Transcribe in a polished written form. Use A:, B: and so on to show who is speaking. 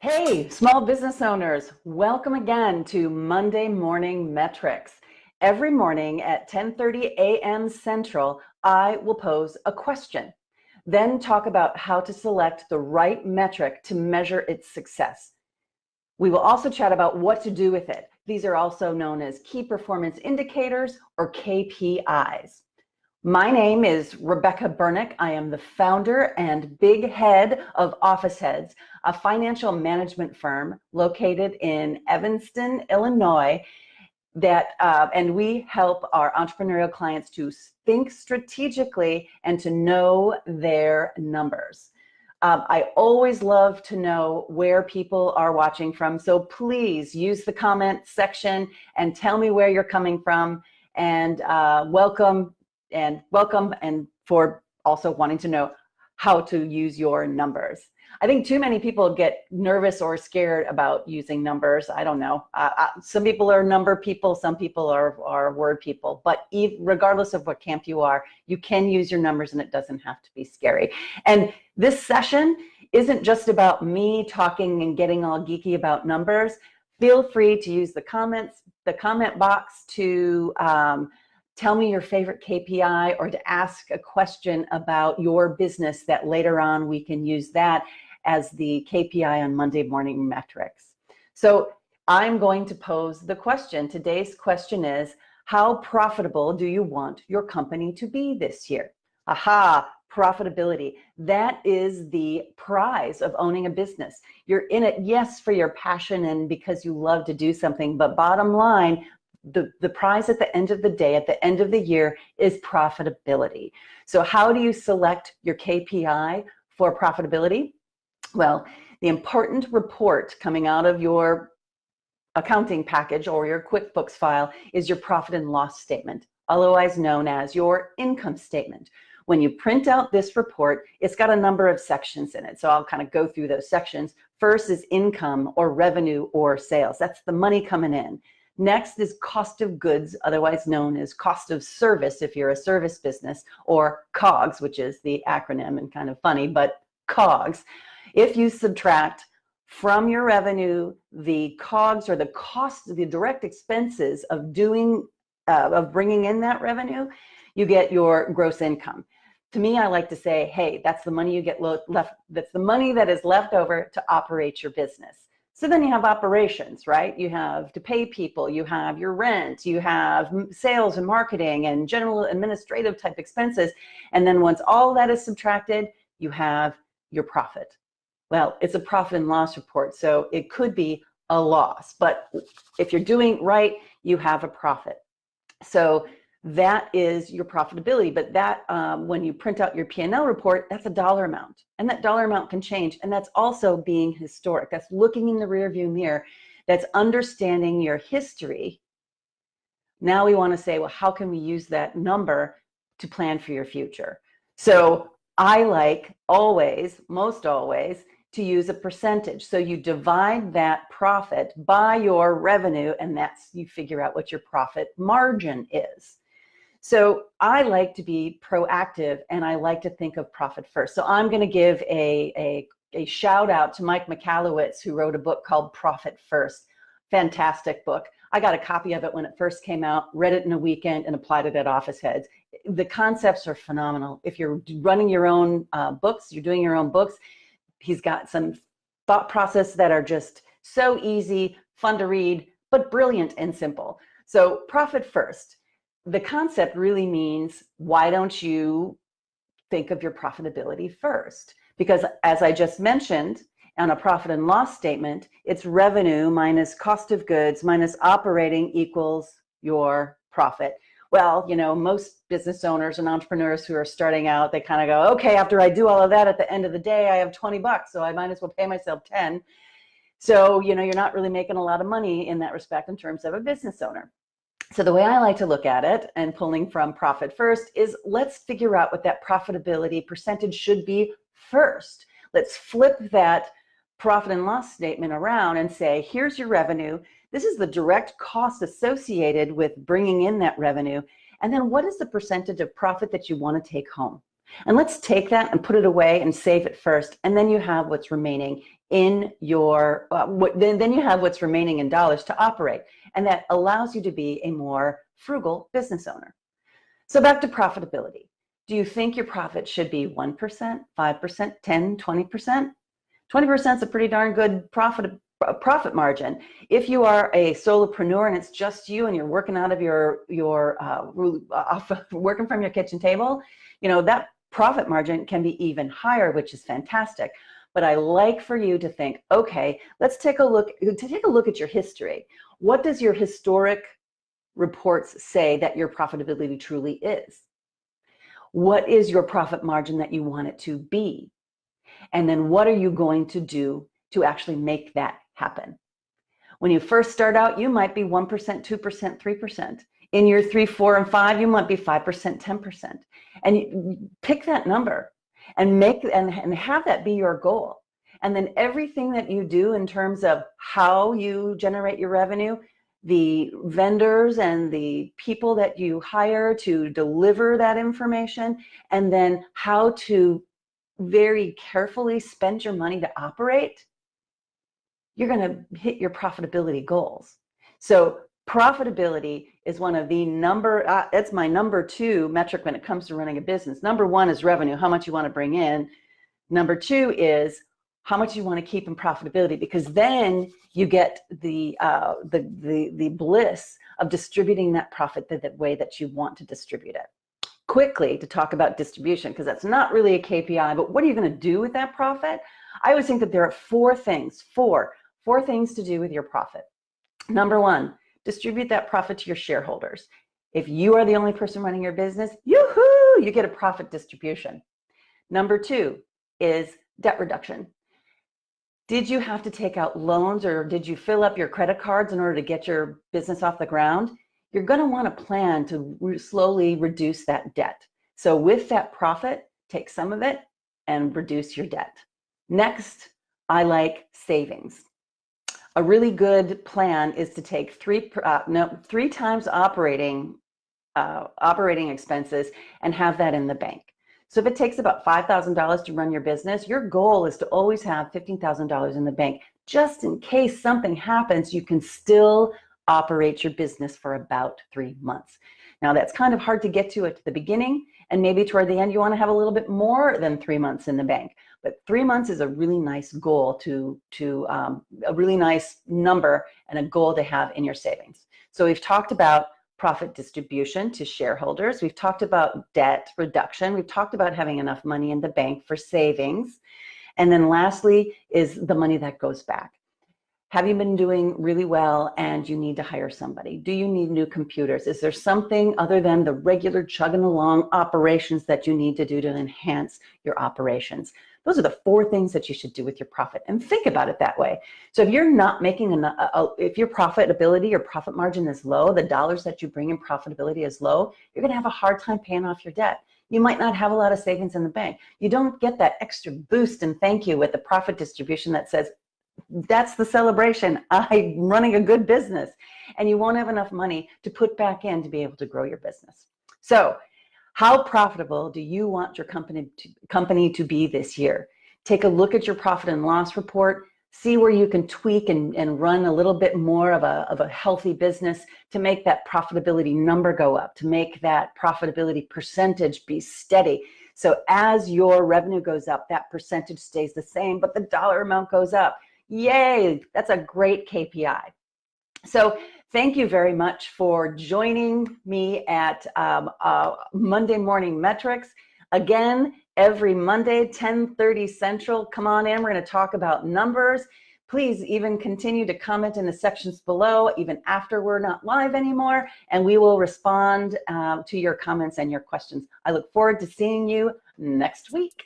A: Hey, small business owners, welcome again to Monday Morning Metrics. Every morning at 10:30 a.m. Central, I will pose a question, then talk about how to select the right metric to measure its success. We will also chat about what to do with it. These are also known as key performance indicators or KPIs. My name is Rebecca Berneck. I am the founder and big head of Officeheads, a financial management firm located in Evanston, Illinois, and we help our entrepreneurial clients to think strategically and to know their numbers. I always love to know where people are watching from, so please use the comment section and tell me where you're coming from, and welcome and for also wanting to know how to use your numbers. I think too many people get nervous or scared about using numbers. I don't know. Some people are number people, some people are word people, but regardless of what camp you are, you can use your numbers and it doesn't have to be scary. And this session isn't just about me talking and getting all geeky about numbers. Feel free to use the comment box to tell me your favorite KPI or to ask a question about your business that later on we can use that as the KPI on Monday Morning Metrics. So I'm going to pose the question. Today's question is, how profitable do you want your company to be this year? Aha, profitability. That is the prize of owning a business. You're in it, yes, for your passion and because you love to do something, but bottom line, the prize at the end of the day, at the end of the year, is profitability. So how do you select your KPI for profitability? Well, the important report coming out of your accounting package or your QuickBooks file is your profit and loss statement, otherwise known as your income statement. When you print out this report, it's got a number of sections in it. So I'll kind of go through those sections. First is income or revenue or sales. That's the money coming in. Next is cost of goods, otherwise known as cost of service if you're a service business, or COGS, which is the acronym and kind of funny, but COGS. If you subtract from your revenue the COGS or the cost, the direct expenses of bringing in that revenue, you get your gross income. To me, I like to say, hey, that's the money you get left. That's the money that is left over to operate your business. So then you have operations, right? You have to pay people, you have your rent, you have sales and marketing and general administrative type expenses. And then once all that is subtracted, you have your profit. Well, it's a profit and loss report, so it could be a loss, but if you're doing right, you have a profit. So that is your profitability, but that when you print out your P&L report, that's a dollar amount, and that dollar amount can change, and that's also being historic. That's looking in the rearview mirror. That's understanding your history. Now we want to say, well, how can we use that number to plan for your future? So I like always, most always, to use a percentage. So you divide that profit by your revenue, and you figure out what your profit margin is. So I like to be proactive, and I like to think of profit first. So I'm going to give a shout out to Mike Michalowicz, who wrote a book called Profit First. Fantastic book. I got a copy of it when it first came out, read it in a weekend, and applied it at Officeheads. The concepts are phenomenal. If you're running your own books, you're doing your own books, he's got some thought process that are just so easy, fun to read, but brilliant and simple. So profit first. The concept really means, why don't you think of your profitability first? Because as I just mentioned, on a profit and loss statement, it's revenue minus cost of goods minus operating equals your profit. Well, you know, most business owners and entrepreneurs who are starting out, they kind of go, okay, after I do all of that, at the end of the day, I have 20 bucks, so I might as well pay myself 10. So, you know, you're not really making a lot of money in that respect in terms of a business owner. So the way I like to look at it, and pulling from profit first, is let's figure out what that profitability percentage should be first. Let's flip that profit and loss statement around and say, here's your revenue. This is the direct cost associated with bringing in that revenue. And then what is the percentage of profit that you want to take home? And let's take that and put it away and save it first. And then you have what's remaining in your, then you have what's remaining in dollars to operate. And that allows you to be a more frugal business owner. So back to profitability. Do you think your profit should be 1%, 5%, 10, 20%? 20% is a pretty darn good profit margin. If you are a solopreneur and it's just you and you're working out of working from your kitchen table, that profit margin can be even higher, which is fantastic. But I like for you to think, okay, let's take a look at your history. What does your historic reports say that your profitability truly is? What is your profit margin that you want it to be? And then what are you going to do to actually make that happen? When you first start out, you might be 1%, 2%, 3%. In year 3, 4, and 5, you might be 5%, 10%. And you pick that number and have that be your goal. And then everything that you do in terms of how you generate your revenue, the vendors and the people that you hire to deliver that information, and then how to very carefully spend your money to operate, you're going to hit your profitability goals. So profitability is one of the it's my number 2 metric when it comes to running a business. Number 1 is revenue, how much you want to bring in. Number 2 is how much you want to keep in profitability, because then you get the bliss of distributing that profit the way that you want to distribute it. Quickly to talk about distribution, because that's not really a KPI, but what are you going to do with that profit? I always think that there are four things to do with your profit. Number 1, distribute that profit to your shareholders. If you are the only person running your business, yoo-hoo, you get a profit distribution. Number 2 is debt reduction. Did you have to take out loans, or did you fill up your credit cards in order to get your business off the ground? You're going to want to plan to slowly reduce that debt. So with that profit, take some of it and reduce your debt. Next, I like savings. A really good plan is to take 3 times operating expenses and have that in the bank. So if it takes about $5,000 to run your business, your goal is to always have $15,000 in the bank. Just in case something happens, you can still operate your business for about 3 months. Now that's kind of hard to get to at the beginning, and maybe toward the end you want to have a little bit more than 3 months in the bank. But 3 months is a really nice goal a really nice number and a goal to have in your savings. So we've talked about profit distribution to shareholders. We've talked about debt reduction. We've talked about having enough money in the bank for savings. And then lastly is the money that goes back. Have you been doing really well and you need to hire somebody? Do you need new computers? Is there something other than the regular chugging along operations that you need to do to enhance your operations? Those are the 4 things that you should do with your profit, and think about it that way. So if you're not making enough, if your profitability or profit margin is low, the dollars that you bring in profitability is low, you're going to have a hard time paying off your debt. You might not have a lot of savings in the bank. You don't get that extra boost and thank you with the profit distribution that says, that's the celebration, I'm running a good business. And you won't have enough money to put back in to be able to grow your business. So how profitable do you want your company to be this year? Take a look at your profit and loss report. See where you can tweak and run a little bit more of a healthy business to make that profitability number go up, to make that profitability percentage be steady. So as your revenue goes up, that percentage stays the same, but the dollar amount goes up. Yay, that's a great KPI. So thank you very much for joining me at Monday Morning Metrics. Again, every Monday, 10:30 Central, come on in. We're going to talk about numbers. Please even continue to comment in the sections below, even after we're not live anymore, and we will respond to your comments and your questions. I look forward to seeing you next week.